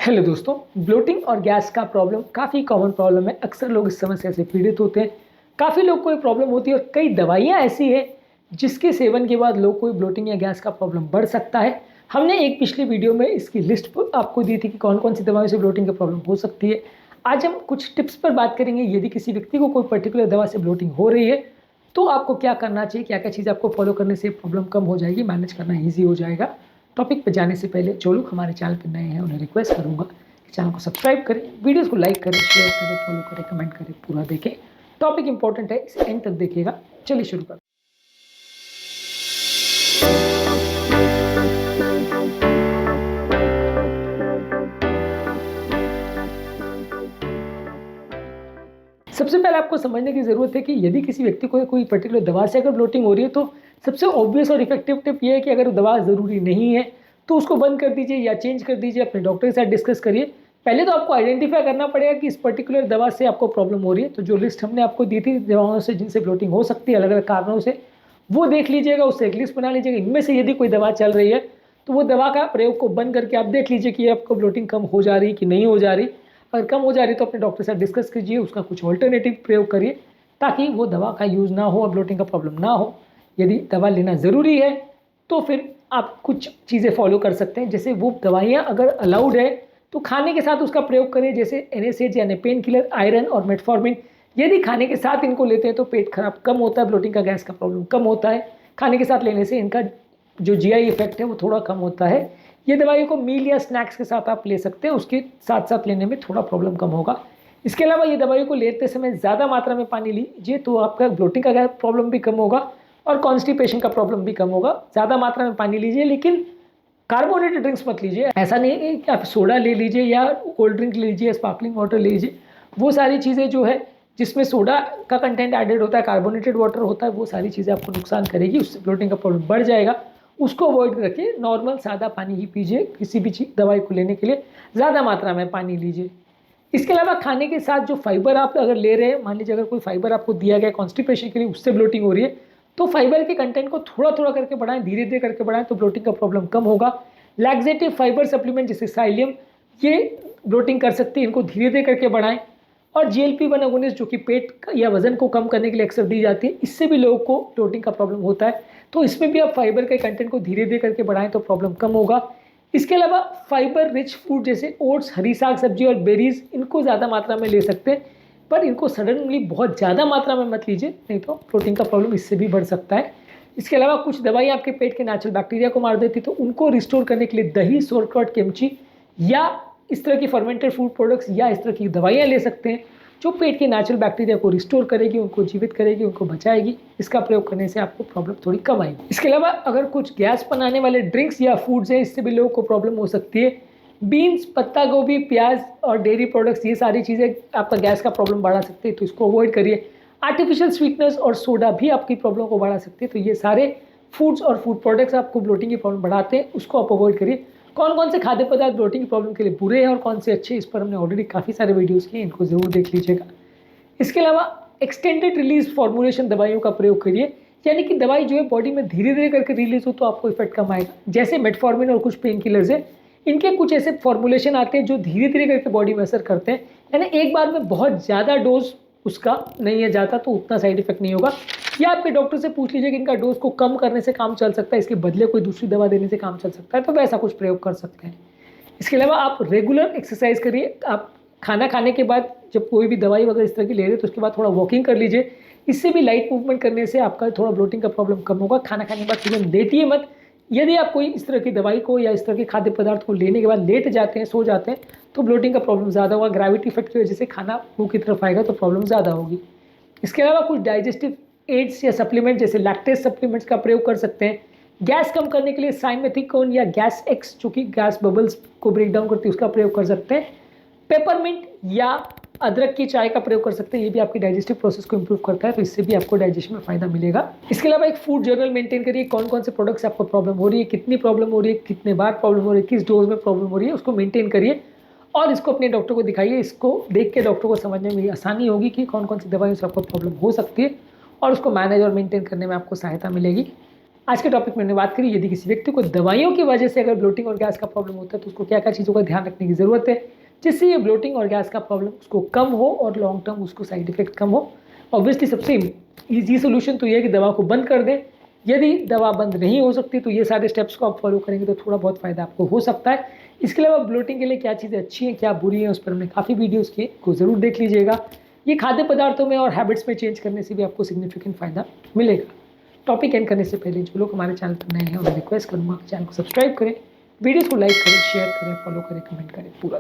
Hello दोस्तों, bloating और gas का प्रॉब्लम काफ़ी कॉमन प्रॉब्लम है। अक्सर लोग इस समस्या से पीड़ित होते हैं। काफ़ी लोग को ये प्रॉब्लम होती है और कई दवाइयाँ ऐसी है जिसके सेवन के बाद लोग को ब्लोटिंग या गैस का प्रॉब्लम बढ़ सकता है। हमने एक पिछली वीडियो में इसकी लिस्ट आपको दी थी कि कौन कौन सी दवाओं से ब्लोटिंग का प्रॉब्लम हो सकती है। आज हम कुछ टिप्स पर बात करेंगे। यदि किसी व्यक्ति को कोई पर्टिकुलर दवा से ब्लोटिंग हो रही है तो आपको क्या करना चाहिए, क्या क्या चीज़ आपको फॉलो करने से प्रॉब्लम कम हो जाएगी, मैनेज करना ईजी हो जाएगा। टॉपिक पर जाने से पहले जो लोग हमारे चैनल पर नए हैं उन्हें रिक्वेस्ट करूँगा कि चैनल को सब्सक्राइब करें, वीडियोस को लाइक करें, शेयर करें, फॉलो करें, कमेंट करें, पूरा देखें। टॉपिक इंपॉर्टेंट है, इसे एंड तक देखिएगा। चलिए शुरू करते हैं। सबसे पहले आपको समझने की ज़रूरत है कि यदि किसी व्यक्ति को कोई पर्टिकुलर दवा से अगर ब्लोटिंग हो रही है तो सबसे ऑब्वियस और इफेक्टिव टिप ये है कि अगर दवा ज़रूरी नहीं है तो उसको बंद कर दीजिए या चेंज कर दीजिए। अपने डॉक्टर के साथ डिस्कस करिए। पहले तो आपको आइडेंटिफाई करना पड़ेगा कि इस पर्टिकुलर दवा से आपको प्रॉब्लम हो रही है। तो जो लिस्ट हमने आपको दी थी दवाओं से जिनसे ब्लोटिंग हो सकती है अलग अलग कारणों से, वो देख लीजिएगा, उससे एक लिस्ट बना लीजिएगा। इनमें से यदि कोई दवा चल रही है तो वो दवा का प्रयोग को बंद करके आप देख लीजिए कि आपको ब्लोटिंग कम हो जा रही है कि नहीं हो जा रही। अगर कम हो जा रही है तो अपने डॉक्टर से डिस्कस कीजिए, उसका कुछ ऑल्टरनेटिव प्रयोग करिए ताकि वो दवा का यूज़ ना हो और ब्लोटिंग का प्रॉब्लम ना हो। यदि दवा लेना ज़रूरी है तो फिर आप कुछ चीज़ें फॉलो कर सकते हैं। जैसे वो दवाइयाँ अगर अलाउड है तो खाने के साथ उसका प्रयोग करें, जैसे NSAIDs यानी पेन किलर, आयरन और मेटफॉर्मिन। यदि खाने के साथ इनको लेते हैं तो पेट खराब कम होता है, ब्लोटिंग का गैस का प्रॉब्लम कम होता है। खाने के साथ लेने से इनका जो GI इफेक्ट है वो थोड़ा कम होता है। ये दवाइयों को मील या स्नैक्स के साथ आप ले सकते हैं, उसके साथ साथ लेने में थोड़ा प्रॉब्लम कम होगा। इसके अलावा ये दवाइयों को लेते समय ज़्यादा मात्रा में पानी लीजिए तो आपका ब्लोटिंग का गैस प्रॉब्लम भी कम होगा और कॉन्स्टिपेशन का प्रॉब्लम भी कम होगा। ज़्यादा मात्रा में पानी लीजिए, लेकिन कार्बोनेटेड ड्रिंक्स मत लीजिए। ऐसा नहीं है कि आप सोडा ले लीजिए या कोल्ड ड्रिंक लीजिए, स्पार्कलिंग वाटर ले लीजिए। वो सारी चीज़ें जो है जिसमें सोडा का कंटेंट एडेड होता है, कार्बोनेटेड वाटर होता है, वो सारी चीज़ें आपको नुकसान करेगी, उससे ब्लोटिंग का प्रॉब्लम बढ़ जाएगा। उसको अवॉइड रखिए। नॉर्मल सादा पानी ही पीजिए। किसी भी चीज़ दवाई को लेने के लिए ज़्यादा मात्रा में पानी लीजिए। इसके अलावा खाने के साथ जो फाइबर आप अगर ले रहे हैं, मान लीजिए अगर कोई फाइबर आपको दिया गया कॉन्स्टिपेशन के लिए, उससे ब्लोटिंग हो रही है तो फाइबर के कंटेंट को थोड़ा थोड़ा करके बढ़ाएं, धीरे धीरे करके बढ़ाएं तो ब्लोटिंग का प्रॉब्लम कम होगा। लैक्सेटिव फाइबर सप्लीमेंट जैसे साइलियम, ये ब्लोटिंग कर सकती है, इनको धीरे धीरे करके बढ़ाएं। और GLP-1 अगोनिस्ट जो कि पेट या वजन को कम करने के लिए अक्सर दी जाती है, इससे भी लोगों को ब्लोटिंग का प्रॉब्लम होता है। तो इसमें भी आप फाइबर के कंटेंट को धीरे धीरे करके बढ़ाएं तो प्रॉब्लम कम होगा। इसके अलावा फाइबर रिच फूड जैसे ओट्स, हरी साग सब्जी और बेरीज, इनको ज़्यादा मात्रा में ले सकते हैं, पर इनको सडनली बहुत ज़्यादा मात्रा में मत लीजिए, नहीं तो प्रोटीन का प्रॉब्लम इससे भी बढ़ सकता है। इसके अलावा कुछ दवाई आपके पेट के नेचुरल बैक्टीरिया को मार देती, तो उनको रिस्टोर करने के लिए दही, सोरक्रॉट, किमची या इस तरह की फर्मेंटेड फूड प्रोडक्ट्स या इस तरह की दवाइयाँ ले सकते हैं जो पेट के नेचुरल बैक्टीरिया को रिस्टोर करेगी, उनको जीवित करेगी, उनको बचाएगी। इसका प्रयोग करने से आपको प्रॉब्लम थोड़ी कम आएगी। इसके अलावा अगर कुछ गैस बनाने वाले ड्रिंक्स या फूड्स हैं, इससे भी लोगों को प्रॉब्लम हो सकती है। बीन्स, पत्ता गोभी, प्याज और डेयरी प्रोडक्ट्स, ये सारी चीज़ें आपका गैस का प्रॉब्लम बढ़ा सकती है, तो इसको अवॉइड करिए। आर्टिफिशियल स्वीटनर्स और सोडा भी आपकी प्रॉब्लम को बढ़ा सकती है, तो ये सारे फूड्स और फूड प्रोडक्ट्स आपको ब्लोटिंग की प्रॉब्लम बढ़ाते हैं, उसको आप अवॉइड करिए। कौन कौन से खाद्य पदार्थ ब्लोटिंग की प्रॉब्लम के लिए बुरे हैं और कौन से अच्छे, इस पर हमने ऑलरेडी काफ़ी सारे वीडियोज़ किए, इनको ज़रूर देख लीजिएगा। इसके अलावा एक्सटेंडेड रिलीज फॉर्मुलेशन दवाइयों का प्रयोग करिए, यानी कि दवाई जो है बॉडी में धीरे धीरे करके रिलीज हो तो आपको इफेक्ट कम आएगा। जैसे मेटफॉर्मिन और कुछ पेन किलर्स है, इनके कुछ ऐसे फॉर्मुलेशन आते हैं जो धीरे धीरे करके बॉडी में असर करते हैं, यानी एक बार में बहुत ज़्यादा डोज उसका नहीं है जाता तो उतना साइड इफेक्ट नहीं होगा। या आपके डॉक्टर से पूछ लीजिए कि इनका डोज को कम करने से काम चल सकता है, इसके बदले कोई दूसरी दवा देने से काम चल सकता है, तो वैसा कुछ प्रयोग कर सकते हैं। इसके अलावा आप रेगुलर एक्सरसाइज करिए। आप खाना खाने के बाद जब कोई भी दवाई वगैरह इस तरह की ले रहे हैं तो उसके बाद थोड़ा वॉकिंग कर लीजिए। इससे भी लाइट मूवमेंट करने से आपका थोड़ा ब्लोटिंग का प्रॉब्लम कम होगा। खाना खाने के बाद तुरंत लेटिए मत। यदि आप कोई इस तरह की दवाई को या इस तरह के खाद्य पदार्थ को लेने के बाद लेट जाते हैं, सो जाते हैं, तो ब्लोटिंग का प्रॉब्लम ज़्यादा होगा। ग्रेविटी इफेक्ट की वजह से खाना मुंह की तरफ आएगा तो प्रॉब्लम ज़्यादा होगी। इसके अलावा कुछ डाइजेस्टिव एड्स या सप्लीमेंट जैसे लैक्टेज सप्लीमेंट्स का प्रयोग कर सकते हैं। गैस कम करने के लिए साइमेथिकोन या गैस एक्स जो कि गैस बबल्स को ब्रेक डाउन करती है, उसका प्रयोग कर सकते हैं। पेपरमिंट या अदरक की चाय का प्रयोग कर सकते हैं, ये भी आपकी डाइजेस्टिव प्रोसेस को इंप्रूव करता है, तो इससे भी आपको डाइजेशन में फायदा मिलेगा। इसके अलावा एक फूड जर्नल मेंटेन करिए। कौन कौन से प्रोडक्ट्स आपको प्रॉब्लम हो रही है, कितनी प्रॉब्लम हो रही है, कितने बार प्रॉब्लम हो रही है, किस डोज में प्रॉब्लम हो रही है, उसको मेंटेन करिए और इसको अपने डॉक्टर को दिखाइए। इसको देख के डॉक्टर को समझने में आसानी होगी कि कौन कौन सी दवाइयों से आपको प्रॉब्लम हो सकती है और उसको मैनेज और मेंटेन करने में आपको सहायता मिलेगी। आज के टॉपिक में मैंने बात करी, यदि किसी व्यक्ति को दवाइयों की वजह से अगर ब्लोटिंग और गैस का प्रॉब्लम होता है तो उसको क्या क्या चीज़ों का ध्यान रखने की ज़रूरत है जिससे ये ब्लोटिंग और गैस का प्रॉब्लम उसको कम हो और लॉन्ग टर्म उसको साइड इफेक्ट कम हो। ऑब्वियसली सबसे ईजी सोल्यूशन तो ये है कि दवा को बंद कर दें। यदि दवा बंद नहीं हो सकती तो ये सारे स्टेप्स को आप फॉलो करेंगे तो थोड़ा बहुत फ़ायदा आपको हो सकता है। इसके अलावा ब्लोटिंग के लिए क्या चीज़ें अच्छी हैं क्या बुरी हैं उस पर हमने काफ़ी वीडियोज़ किए, को ज़रूर देख लीजिएगा। ये खाद्य पदार्थों में और हैबिट्स में चेंज करने से भी आपको सिग्निफिकेंट फ़ायदा मिलेगा। टॉपिक एंड करने से पहले जो लोग हमारे चैनल पर नए हैं उन्हें रिक्वेस्ट करूँगा चैनल को सब्सक्राइब करें, वीडियोज़ को लाइक करें, शेयर करें, फॉलो करें, कमेंट करें पूरा।